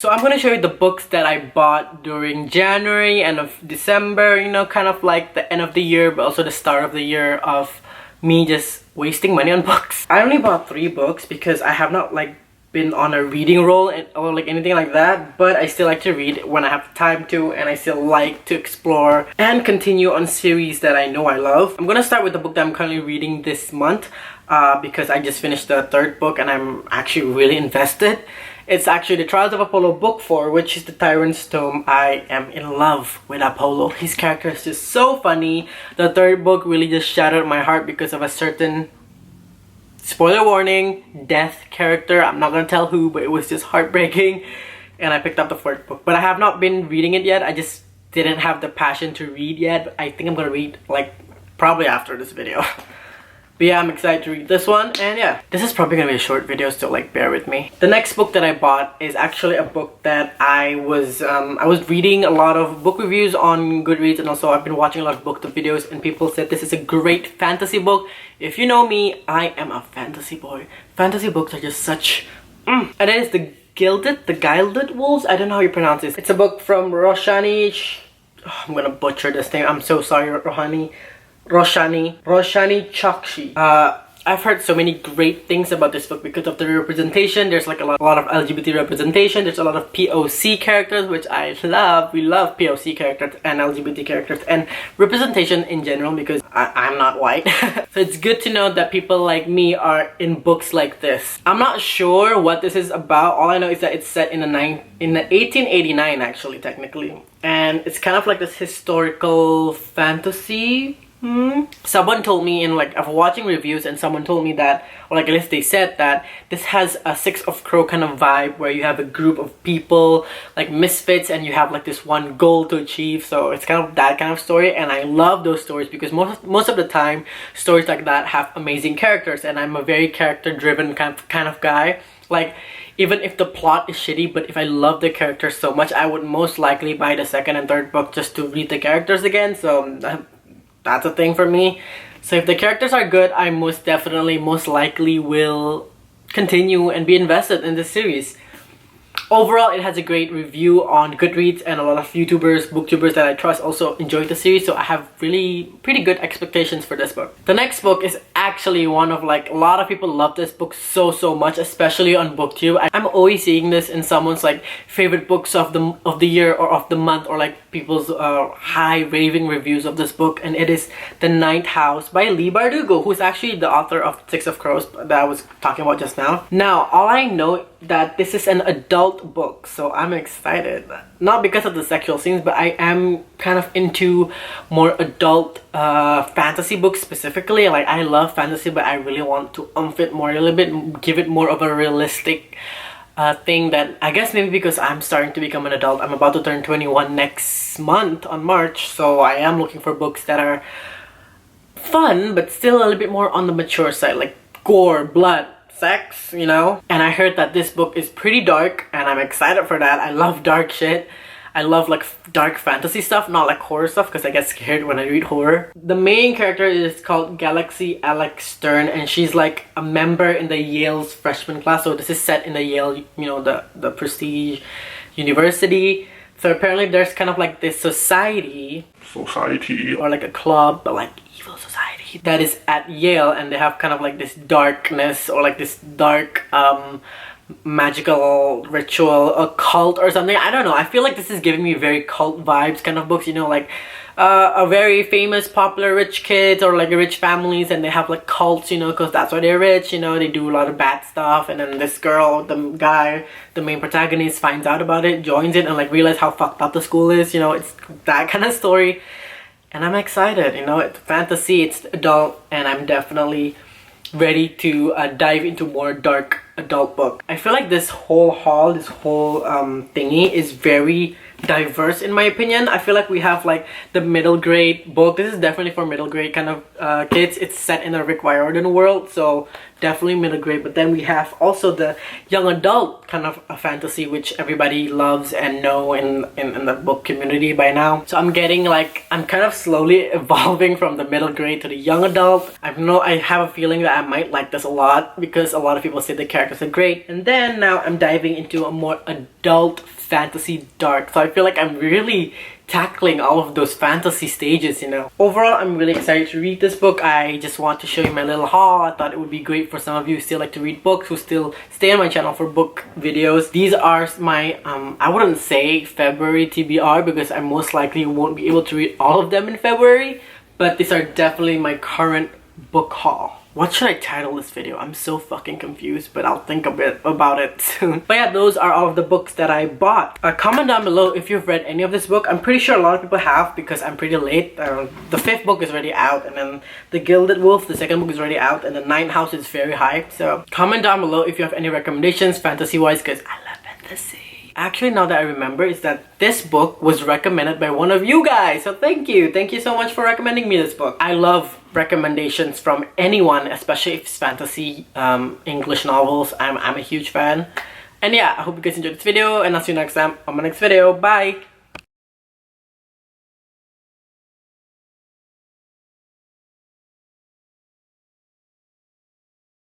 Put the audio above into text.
So I'm gonna show you the books that I bought during January, end of December, you know, kind of like the end of the year, but also the start of the year of me just wasting money on books. I only bought 3 books because I have not like been on a reading roll or like anything like that, but I still like to read when I have time to, and I still like to explore and continue on series that I know I love. I'm gonna start with the book that I'm currently reading this month because I just finished the 3rd book and I'm actually really invested. It's actually The Trials of Apollo Book 4, which is the Tyrant's Tome. I am in love with Apollo. His character is just so funny. The 3rd book really just shattered my heart because of a certain, spoiler warning, death character. I'm not gonna tell who, but it was just heartbreaking. And I picked up the 4th book. But I have not been reading it yet. I just didn't have the passion to read yet. But I think I'm gonna read like probably after this video. But yeah, I'm excited to read this one, and yeah, this is probably gonna be a short video, so like bear with me. The next book that I bought is actually a book that I was reading a lot of book reviews on Goodreads, and also I've been watching a lot of booktube videos, and people said this is a great fantasy book. If you know me, I am a fantasy boy. Fantasy books are just such and it is the Gilded Wolves. I don't know how you pronounce this. It's a book from Roshani. I'm gonna butcher this name. I'm so sorry, Roshani Chakshi. I've heard so many great things about this book because of the representation. There's like a lot of LGBT representation. There's a lot of POC characters, which I love. We love POC characters and LGBT characters and representation in general because I'm not white. So it's good to know that people like me are in books like this. I'm not sure what this is about. All I know is that it's set in the 1889 actually, technically. And it's kind of like this historical fantasy. Someone told me in like, of watching reviews, and someone told me that, or like at least they said that this has a Six of Crow kind of vibe where you have a group of people like misfits and you have like this one goal to achieve. So it's kind of that kind of story, and I love those stories because most of the time stories like that have amazing characters, and I'm a very character driven kind of guy. Like, even if the plot is shitty, but if I love the characters so much, I would most likely buy the 2nd and 3rd book just to read the characters again. So that's a thing for me. So if the characters are good, I most likely will continue and be invested in this series. Overall, it has a great review on Goodreads, and a lot of YouTubers, booktubers that I trust also enjoyed the series, so I have really pretty good expectations for this book. The next book is actually one of like, a lot of people love this book so much, especially on booktube. I'm always seeing this in someone's like favorite books of the year or of the month, or like people's high raving reviews of this book, and it is The Ninth House by Leigh Bardugo, who's actually the author of Six of Crows that I was talking about just now. Now, all I know that this is an adult book, so I'm excited. Not because of the sexual scenes, but I am kind of into more adult fantasy books specifically. Like, I love fantasy, but I really want to it more a little bit, give it more of a realistic thing that I guess maybe because I'm starting to become an adult. I'm about to turn 21 next month on March, so I am looking for books that are fun, but still a little bit more on the mature side, like gore, blood, sex, you know. And I heard that this book is pretty dark, and I'm excited for that. I love dark shit. I love like dark fantasy stuff, not like horror stuff, because I get scared when I read horror. The main character is called Galaxy Alex Stern, and she's like a member in the Yale's freshman class. So this is set in the Yale, you know, the prestige university. So apparently there's kind of like this society or like a club, but like evil society that is at Yale, and they have kind of like this darkness, or like this dark magical ritual, a cult or something. I don't know. I feel like this is giving me very cult vibes kind of books, you know, like a very famous popular rich kids or like rich families, and they have like cults, you know, because that's why they're rich, you know. They do a lot of bad stuff, and then this girl, the guy, the main protagonist, finds out about it, joins it, and like realize how fucked up the school is, you know. It's that kind of story, and I'm excited, you know. It's fantasy, it's adult, and I'm definitely ready to dive into more dark adult book. I feel like this whole haul, this whole thingy is very diverse in my opinion. I feel like we have like the middle grade book. This is definitely for middle grade kind of kids. It's set in a Rick Riordan world, so definitely middle grade. But then we have also the young adult kind of a fantasy, which everybody loves and know in the book community by now. So I'm getting like, I'm kind of slowly evolving from the middle grade to the young adult. I have a feeling that I might like this a lot because a lot of people say the characters are great. And then now I'm diving into a more adult fantasy dark. So I feel like I'm really tackling all of those fantasy stages, you know. Overall, I'm really excited to read this book. I just want to show you my little haul. I thought it would be great for some of you who still like to read books, who still stay on my channel for book videos. These are my, I wouldn't say February TBR because I most likely won't be able to read all of them in February, but these are definitely my current book haul. What should I title this video? I'm so fucking confused, but I'll think a bit about it soon. But yeah, those are all of the books that I bought. Comment down below if you've read any of this book. I'm pretty sure a lot of people have because I'm pretty late. The 5th book is already out, and then the Gilded Wolves, the 2nd book is already out, and the 9th house is very hyped. So comment down below if you have any recommendations fantasy-wise, because I love fantasy. Actually, now that I remember, is that this book was recommended by one of you guys. So thank you. Thank you so much for recommending me this book. I love recommendations from anyone, especially if it's fantasy English novels. I'm a huge fan. And yeah, I hope you guys enjoyed this video, and I'll see you next time on my next video. Bye!